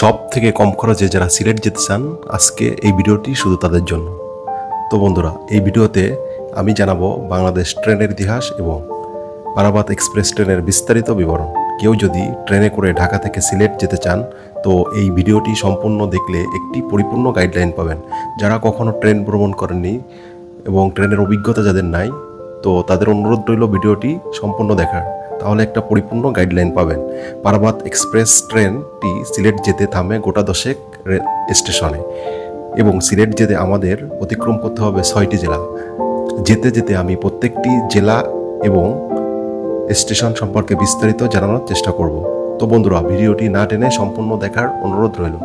সব থেকে কম খরচে যারা সিলেট যেতে চান, আজকে এই ভিডিওটি শুধু তাদের জন্য। তো বন্ধুরা, এই ভিডিওতে আমি জানাবো বাংলাদেশ ট্রেনের ইতিহাস এবং পারাবাত এক্সপ্রেস ট্রেনের বিস্তারিত বিবরণ। কেউ যদি ট্রেনে করে ঢাকা থেকে সিলেট যেতে চান, তো এই ভিডিওটি সম্পূর্ণ দেখলে একটি পরিপূর্ণ গাইডলাইন পাবেন। যারা কখনো ট্রেন ভ্রমণ করেননি এবং ট্রেনের অভিজ্ঞতা যাদের নাই, তো তাদের অনুরোধ রইল ভিডিওটি সম্পূর্ণ দেখার, তাহলে একটা পরিপূর্ণ গাইডলাইন পাবেন। পারাবাত এক্সপ্রেস ট্রেনটি সিলেট যেতে থামে গোটা 10 স্টেশনে এবং সিলেট যেতে আমাদের অতিক্রম করতে হবে 6টি জেলা। যেতে যেতে আমি প্রত্যেকটি জেলা এবং স্টেশন সম্পর্কে বিস্তারিত জানানোর চেষ্টা করব। তো বন্ধুরা, ভিডিওটি না টেনে সম্পূর্ণ দেখার অনুরোধ রইল।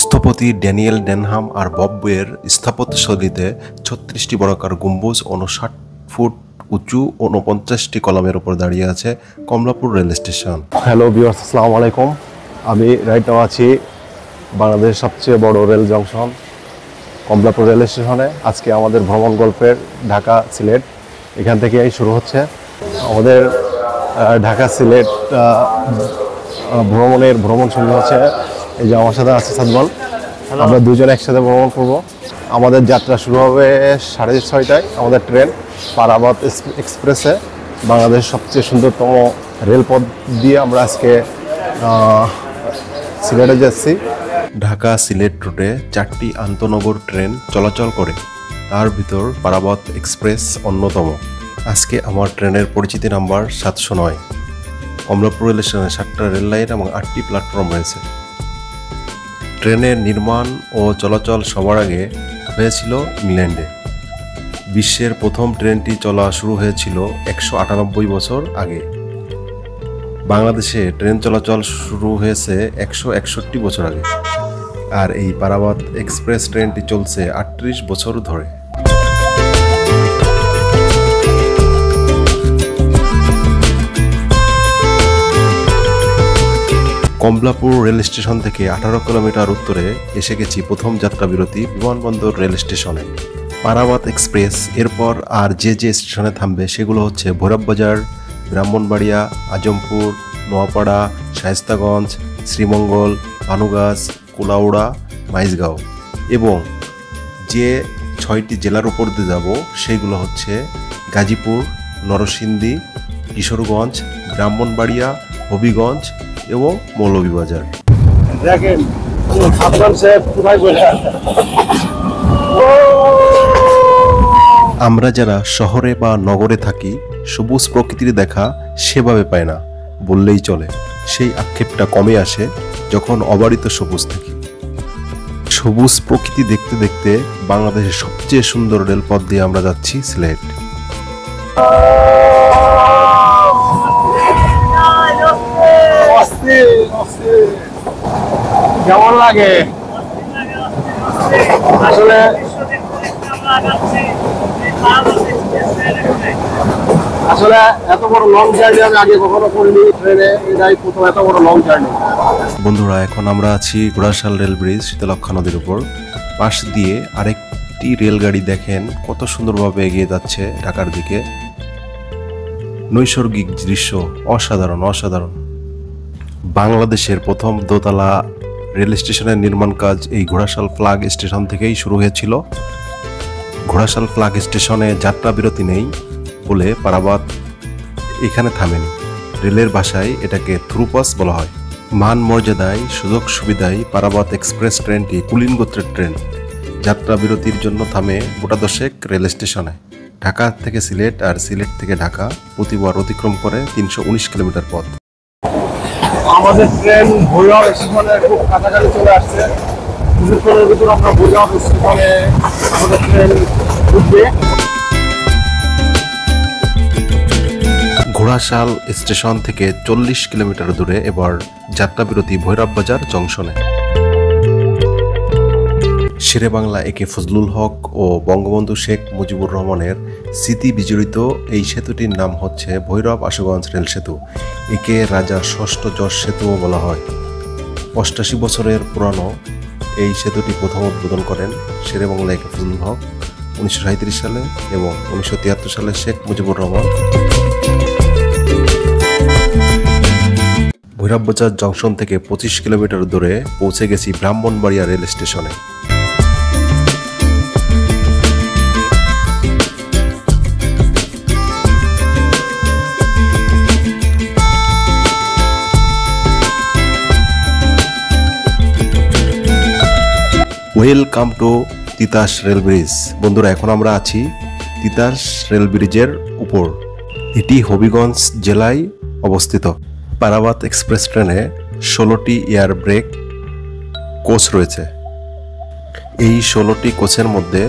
স্থপতি ড্যানিয়েল ডেনহাম আর বব বুয়ের স্থাপত্যশৈলীতে 36টি বর্গাকার গম্বুজ, 59 ফুট উঁচু, 49টি কলামের উপর দাঁড়িয়ে আছে Kamalapur rail station. Hello viewers, আসসালামু আলাইকুম। আমি রাইট নাও আছি বাংলাদেশের সবচেয়ে বড় রেল জংশন কমলাপুর রেল স্টেশনে। আজকে আমাদের ভ্রমণ গল্পের ঢাকা সিলেট এখান থেকেই শুরু হচ্ছে। আমাদের ঢাকা সিলেট ভ্রমণ শুরু হচ্ছে। এই যে আমার সাথে আছে সাদমান, আমরা দুজন একসাথে ভ্রমণ করব। আমাদের যাত্রা শুরু হবে 6:30টায়। আমাদের ট্রেন পারাবাত এক্সপ্রেসে, বাংলাদেশের সবচেয়ে সুন্দরতম রেলপথ দিয়ে আমরা আজকে সিলেটে যাচ্ছি। ঢাকা সিলেট রুটে 4টি আন্তনগর ট্রেন চলাচল করে, তার ভিতর পারাবাত এক্সপ্রেস অন্যতম। আজকে আমার ট্রেনের পরিচিতি নাম্বার 709। কমলাপুর রেল স্টেশনে 7টা রেল লাইন এবং 8টি প্ল্যাটফর্ম রয়েছে। ট্রেনের নির্মাণ ও চলাচল সবার আগে হয়েছিল ইংল্যান্ডে। বিশ্বের প্রথম ট্রেনটি চলা শুরু হয়েছিল 198 বছর আগে। বাংলাদেশে ট্রেন চলাচল শুরু হয়েছে 161 বছর আগে, আর এই পারাবাত এক্সপ্রেস ট্রেনটি চলছে 38 বছর ধরে। কমলাপুর রেল স্টেশন থেকে 18 কিলোমিটার উত্তরে এসে গেছি প্রথম যাত্রা বিরতি বিমানবন্দর রেল স্টেশনে। পারাবাত এক্সপ্রেস এরপর আর যে স্টেশনে থামবে সেগুলো হচ্ছে ভৈরববাজার, ব্রাহ্মণবাড়িয়া, আজমপুর, নোয়াপাড়া, শায়েস্তাগঞ্জ, শ্রীমঙ্গল, পানুগাছ, কুলাউড়া, মাইজগাঁও, এবং যে 6টি জেলার উপর দিয়ে যাব সেগুলো হচ্ছে গাজীপুর, নরসিংদী, কিশোরগঞ্জ, ব্রাহ্মণবাড়িয়া, হবিগঞ্জ এবং মৌলভীবাজার। দেখেন আমরা যারা শহরে বা নগরে থাকি, সবুজ প্রকৃতির দেখা সেভাবে পায় না বললেই চলে। সেই আক্ষেপটা কমে আসে যখন অবারিত সবুজ থাকি। সবুজ প্রকৃতি দেখতে দেখতে বাংলাদেশের সবচেয়ে সুন্দর রেলপথ দিয়ে আমরা যাচ্ছি সিলেট। কেমন লাগে আসলে? আসলে এত বড় লং জার্নি আমি আগে কখনো করিনি ট্রেনে, এটাই প্রথম এত বড় লং জার্নি। বন্ধুরা, এখন আমরা আছি ঘোড়াশাল রেল ব্রিজ, শীতলক্ষা নদীর উপর। পাশ দিয়ে আরেকটি রেলগাড়ি দেখেন কত সুন্দরভাবে এগিয়ে যাচ্ছে ঢাকার দিকে। নৈসর্গিক দৃশ্য অসাধারণ অসাধারণ। বাংলাদেশের প্রথম দোতলা রেল স্টেশনের নির্মাণ কাজ এই ঘোড়াশাল ফ্ল্যাগ স্টেশন থেকেই শুরু হয়েছিল। ঘোড়াশাল ফ্ল্যাগ স্টেশনে যাত্রা বিরতি নেই বলে পারাবাত এখানে থামেনি। রেলের ভাষায় এটাকে থ্রুপাস বলা হয়। মান মর্যাদায়, সুযোগ সুবিধায় পারাবাত এক্সপ্রেস ট্রেনটি কুলীন গোত্রের ট্রেন। যাত্রা বিরতির জন্য থামে গোটা 10 রেল স্টেশনে। ঢাকা থেকে সিলেট আর সিলেট থেকে ঢাকা প্রতিবার অতিক্রম করে 319 কিলোমিটার পথ। আমাদের ট্রেন ভৈরব স্টেশনে খুব কাছাকাছি চলে আসছে। কিছুক্ষণের ভিতর আমরা ভৈরব স্টেশনে আমাদের ট্রেন উঠবে। ঘোড়াশাল স্টেশন থেকে 40 কিলোমিটার দূরে এবার যাত্রা বিরতি ভৈরববাজার জংশনে। শেরে বাংলা একে ফজলুল হক ও বঙ্গবন্ধু শেখ মুজিবুর রহমানের স্মৃতি বিজড়িত এই সেতুটির নাম হচ্ছে ভৈরব আশুগঞ্জ রেল সেতু। একে রাজা ষষ্ঠ যশ সেতুও বলা হয়। 88 বছরের পুরানো এই সেতুটি প্রথম উদ্বোধন করেন শেরে বাংলা একে ফজলুল হক 1937 সালে এবং 1973 সালে শেখ মুজিবুর রহমান। ভৈরববাজার জংশন থেকে 25 কিলোমিটার দূরে পৌঁছে গেছি ব্রাহ্মণবাড়িয়া রেল স্টেশনে। Welcome to Titas rail bridge. বন্ধুরা, এখন আমরা আছি তিতাস রেল ব্রিজের উপর। এটি হবিগঞ্জ জেলায় অবস্থিত। পারাবাত এক্সপ্রেস ট্রেনে 16টি এয়ার ব্রেক কোচ রয়েছে। এই 16টি কোচের মধ্যে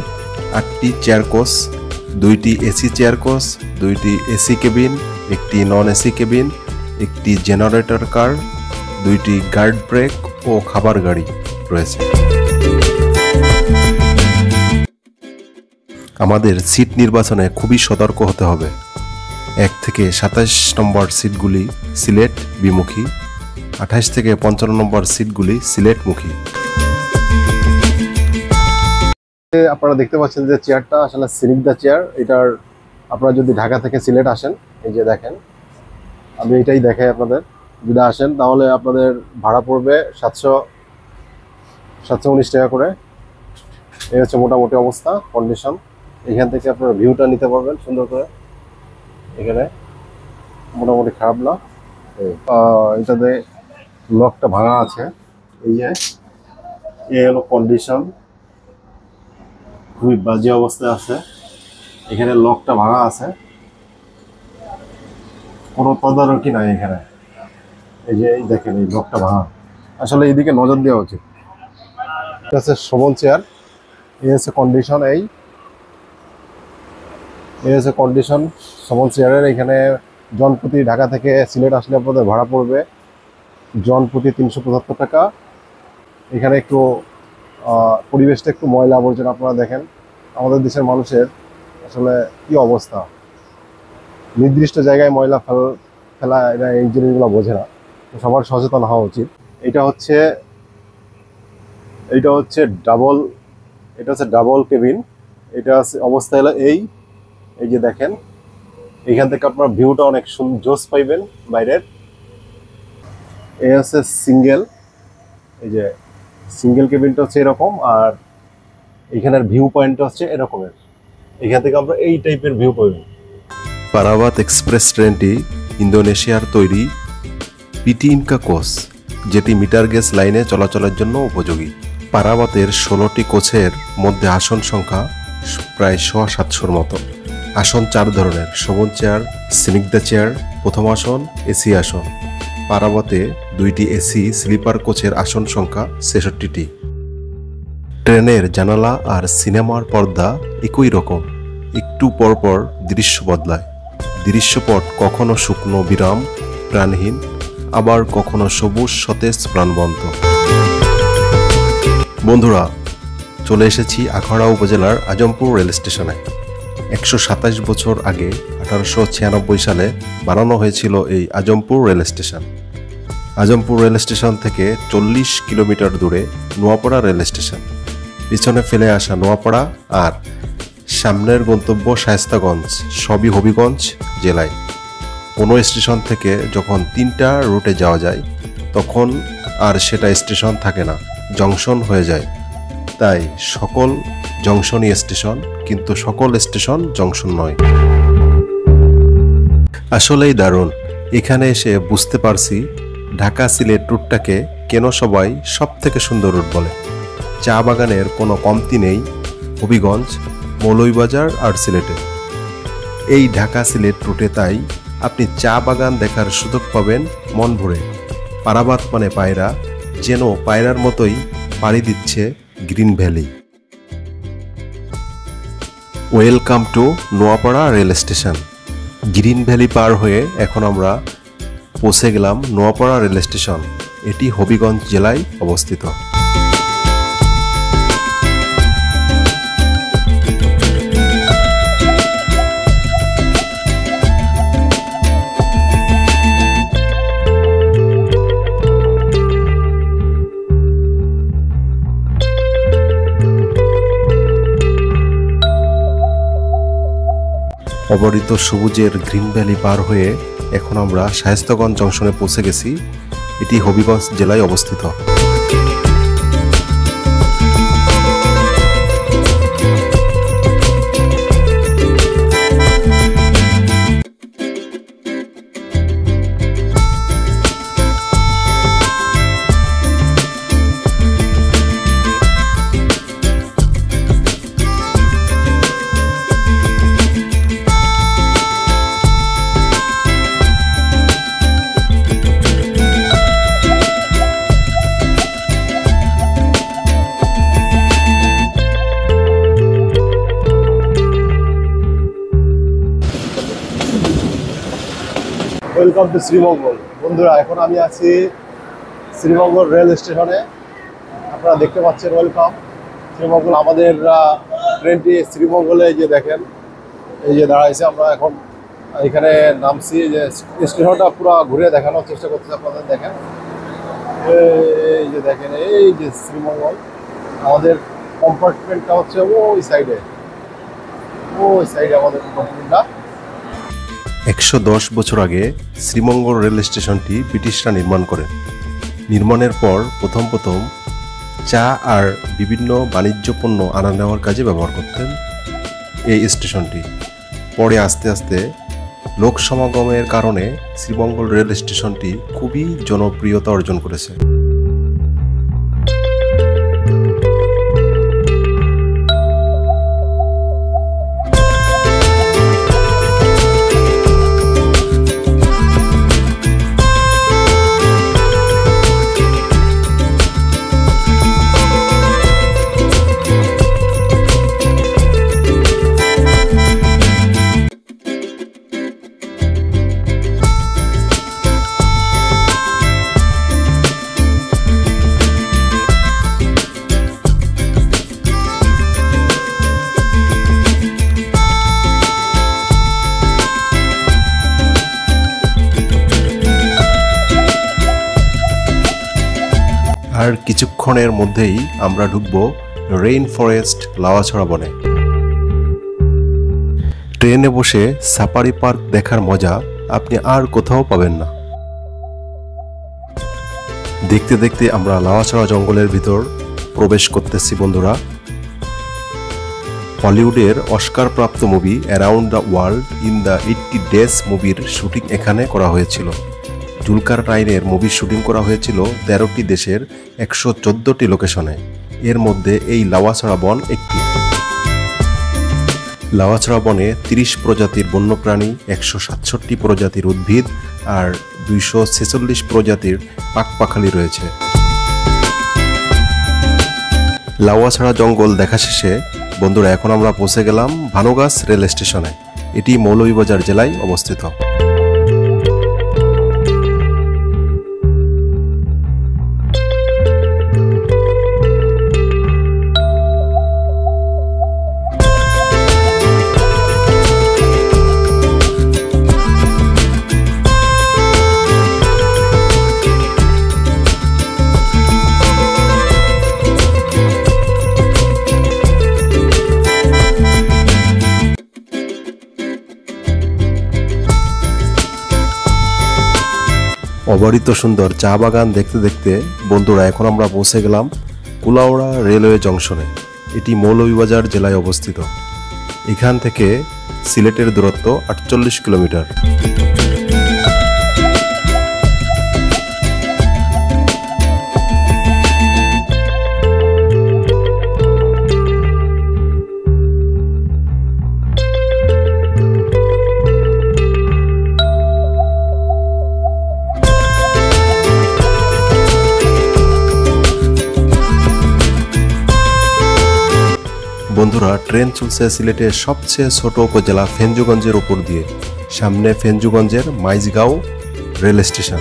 8টি চেয়ার কোচ, 2টি এসি চেয়ার কোচ, 2টি এসি কেবিন, একটি নন এসি কেবিন, একটি জেনারেটর কার, 2টি গার্ড ব্রেক ও খাবার গাড়ি রয়েছে। আমাদের সিট নির্বাচনে খুবই সতর্ক হতে হবে। 1 থেকে 27 নম্বর সিটগুলি সিলেট বিমুখী, 28 থেকে 55 নম্বর সিটগুলি সিলেটমুখী। আপনারা দেখতে পাচ্ছেন যে চেয়ারটা আসলে সিনিকদা চেয়ার। এটার আপনারা যদি ঢাকা থেকে সিলেট আসেন, এই যে দেখেন, আমি এটাই দেখাই আপনাদের। যদি আসেন তাহলে আপনাদের ভাড়া পড়বে 719 টাকা করে। এই হচ্ছে মোটামুটি অবস্থা, কন্ডিশন। এখান থেকে আপনারা ভিউটা নিতে পারবেন সুন্দর করে। এখানে মোটামুটি খারাপ না। এটাতে লকটা ভাঙা আছে, এই যে এই হলো কন্ডিশন, খুবই বাজে অবস্থায় আছে। এখানে লকটা ভাঙা আছে, কোনো তদারকি নাই এখানে। এই যে দেখেন, এই লকটা ভাঙা। আসলে এইদিকে নজর দেওয়া উচিত। এটা হচ্ছে শোভন চেয়ার। এই হচ্ছে কন্ডিশন, এই হচ্ছে কন্ডিশন শোভন চেয়ারের। এখানে জনপ্রতি ঢাকা থেকে সিলেট আসলে আপনাদের ভাড়া পড়বে জনপ্রতি 375 টাকা। এখানে একটু পরিবেশটা একটু ময়লা আবর্জনা আপনারা দেখেন। আমাদের দেশের মানুষের আসলে কি অবস্থা, নির্দিষ্ট জায়গায় ময়লা ফেলা, এটা এই জিনিসগুলো বোঝে না। সবার সচেতন হওয়া উচিত। এটা হচ্ছে ডাবল কেবিন। এটা অবস্থা হলো এই যে দেখেন, এখান থেকে আপনার ভিউটা অনেক জোস পাইবেন বাইরের। এই হচ্ছে সিঙ্গেল, এই যে সিঙ্গেল কেবিনটা হচ্ছে এরকম, আর এখানের ভিউ পয়েন্টটা হচ্ছে এরকমের। এখান থেকে আমরা এই টাইপের ভিউ পাইবেন। পারাবাত এক্সপ্রেস ট্রেনটি ইন্দোনেশিয়ার তৈরি পিটি ইনকা কোচ, যেটি মিটার গেজ লাইনে চলাচলের জন্য উপযোগী। পারাবাতের 16টি কোচের মধ্যে আসন সংখ্যা প্রায় 700-র মতো। আসন 4 ধরনের: শোভন চেয়ার, সিনিকদা চেয়ার, প্রথম আসন, এসি আসন। পারাবাতে 2টি এসি স্লিপার কোচের আসন সংখ্যা 66টি। ট্রেনের জানালা আর সিনেমার পর্দা একই রকম, একটু পরপর দৃশ্য বদলায়। দৃশ্যপট কখনো শুকনো বিরাম প্রাণহীন, আবার কখনো সবুজ সতেজ প্রাণবন্ত। বন্ধুরা, চলে এসেছি আখাউড়া উপজেলার আজমপুর রেল স্টেশনে। 127 বছর আগে 1896 সালে বানানো হয়েছিল এই Azampur rail station. Azampur rail station থেকে 40 কিলোমিটার দূরে নোয়াপাড়া রেল স্টেশন। পিছনে ফেলে আসা নোয়াপাড়া আর সামনের গন্তব্য শায়েস্তাগঞ্জ, সবই হবিগঞ্জ জেলায়। কোনো স্টেশন থেকে যখন 3টা রুটে যাওয়া যায়, তখন আর সেটা স্টেশন থাকে না, জংশন হয়ে যায়। তাই সকল জংশনই স্টেশন, কিন্তু সকল স্টেশন জংশন নয়। আসলেই দারুণ। এখানে এসে বুঝতে পারছি ঢাকা সিলেট রুটটাকে কেন সবাই সব থেকে সুন্দর রুট বলে। চা বাগানের কোনো কমতি নেই হবিগঞ্জ, মৌলভীবাজার আর সিলেটে। এই ঢাকা সিলেট রুটে তাই আপনি চা বাগান দেখার সুযোগ পাবেন মন ভরে। পারাবাত মানে পায়রা, যেন পায়রার মতোই পাড়ি দিচ্ছে green valley. Welcome to Noapara rail station. Green valley পার হয়ে এখন আমরা পৌঁছে গেলাম নোয়াপাড়া রেল স্টেশন। এটি হবিগঞ্জ জেলায় অবস্থিত। অবরিত সবুজের গ্রিন ভ্যালি পার হয়ে এখন আমরা শায়েস্তাগঞ্জ জংশনে পৌঁছে গেছি। এটি হবিগঞ্জ জেলায় অবস্থিত। Welcome to Sreemangal. বন্ধুরা, এখন আমি আছি শ্রীমঙ্গল রেল স্টেশনে। আপনারা দেখতে পাচ্ছেন ওয়েলকাম শ্রীমঙ্গল। আমাদের ট্রেনটি শ্রীমঙ্গলে যে দেখেন এই যে দাঁড়াইছে, আমরা এখন এখানে নামছি। যে স্টেশনটা পুরো ঘুরে দেখানোর চেষ্টা করতেছি আপনাদের। দেখেন এই যে দেখেন, এই যে শ্রীমঙ্গল। আমাদের কম্পার্টমেন্টটা হচ্ছে ওই সাইডে আমাদের কম্পার্টমেন্টটা। 110 বছর আগে শ্রীমঙ্গল রেল স্টেশনটি ব্রিটিশরা নির্মাণ করেন। নির্মাণের পর প্রথম চা আর বিভিন্ন বাণিজ্য পণ্য আনা নেওয়ার কাজে ব্যবহার করতেন এই স্টেশনটি। পরে আস্তে আস্তে লোক সমাগমের কারণে শ্রীমঙ্গল রেল স্টেশনটি খুবই জনপ্রিয়তা অর্জন করেছে। আর কিছুক্ষণের মধ্যেই আমরা ঢুকব রেইন ফরেস্ট লাওয়াছড়া বনে। ট্রেনে বসে সাফারি পার্ক দেখার মজা আপনি আর কোথাও পাবেন না। দেখতে দেখতে আমরা লাওয়াছড়া জঙ্গলের ভিতর প্রবেশ করতেছি। বন্ধুরা, হলিউডের অস্কার প্রাপ্ত movie around the world in the 80 days মুভির শুটিং এখানে করা হয়েছিল। জুলকার নাইনের মুভির শুটিং করা হয়েছিল 13টি দেশের 114টি লোকেশনে। এর মধ্যে এই লাওয়াছড়া বন একটি। লাওয়াছড়া বনে 30 প্রজাতির বন্যপ্রাণী, 167 প্রজাতির উদ্ভিদ আর 246 প্রজাতির পাখপাখালি রয়েছে। লাওয়াছড়া জঙ্গল দেখা শেষে বন্ধুরা এখন আমরা পৌঁছে গেলাম ভানুগাছ রেল স্টেশনে। এটি মৌলভীবাজার জেলায় অবস্থিত। অবারিত সুন্দর চা বাগান দেখতে দেখতে বন্ধুরা এখন আমরা পৌঁছে গেলাম কুলাউড়া রেলওয়ে জংশনে। এটি মৌলভীবাজার জেলায় অবস্থিত। এখান থেকে সিলেটের দূরত্ব 48 কিলোমিটার। বন্ধুরা, ট্রেন চলছে সিলেটের সবচেয়ে ছোট উপজেলা ফেঞ্জুগঞ্জের উপর দিয়ে। সামনে ফেঞ্জুগঞ্জের মাইজগাঁও রেল স্টেশন।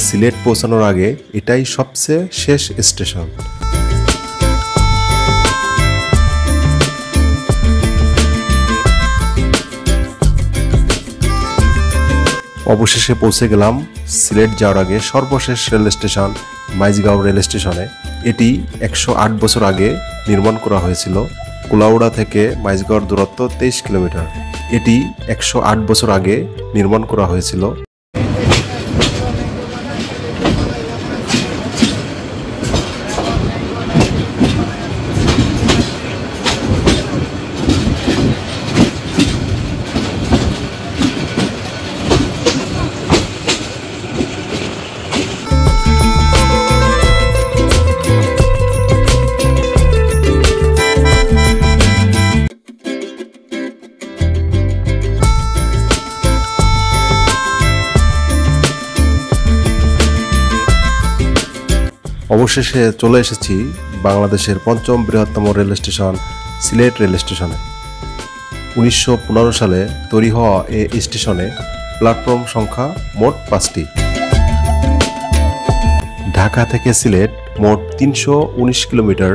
সিলেট পৌঁছানোর আগে এটাই সবচেয়ে শেষ স্টেশন। অবশেষে পৌঁছে গেলাম সিলেট যাওয়ার আগে সর্বশেষ রেল স্টেশন মাইজগাঁও রেল স্টেশনে। এটি 108 বছর আগে নির্মাণ করা হয়েছিল। কুলাউড়া থেকে মাইজগাঁওর দূরত্ব 23 কিলোমিটার। এটি 108 বছর আগে নির্মাণ করা হয়েছিল। অবশেষে চলে এসেছি বাংলাদেশের পঞ্চম বৃহত্তম রেল স্টেশন সিলেট রেল স্টেশনে। 1915 সালে তৈরি হওয়া এই স্টেশনে প্ল্যাটফর্ম সংখ্যা মোট 5টি। ঢাকা থেকে সিলেট মোট 319 কিলোমিটার।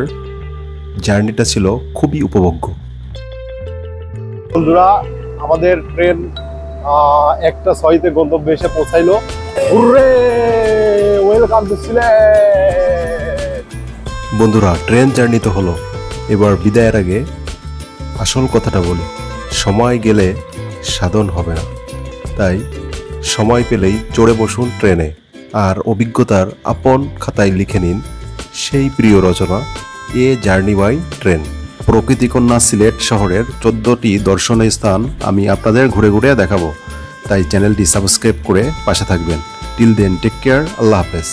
জার্নিটা ছিল খুবই উপভোগ্য। বন্ধুরা, আমাদের ট্রেন 1:06 গন্তব্যে এসে পৌঁছাইলো। Welcome to Sylhet. বন্ধুরা, ট্রেন জার্নি তো হলো, এবার বিদায়ের আগে আসল কথাটা বলি। সময় গেলে সাধন হবে না, তাই সময় পেলেই চড়ে বসুন ট্রেনে আর অভিজ্ঞতার আপন খাতায় লিখে নিন সেই প্রিয় রচনা এ জার্নি বাই ট্রেন। প্রকৃতিকন্যা সিলেট শহরের 14টি দর্শনীয় স্থান আমি আপনাদের ঘুরে ঘুরে দেখাবো, তাই চ্যানেলটি সাবস্ক্রাইব করে পাশে থাকবেন। টিল দেন, টেক কেয়ার, আল্লাহ হাফেজ।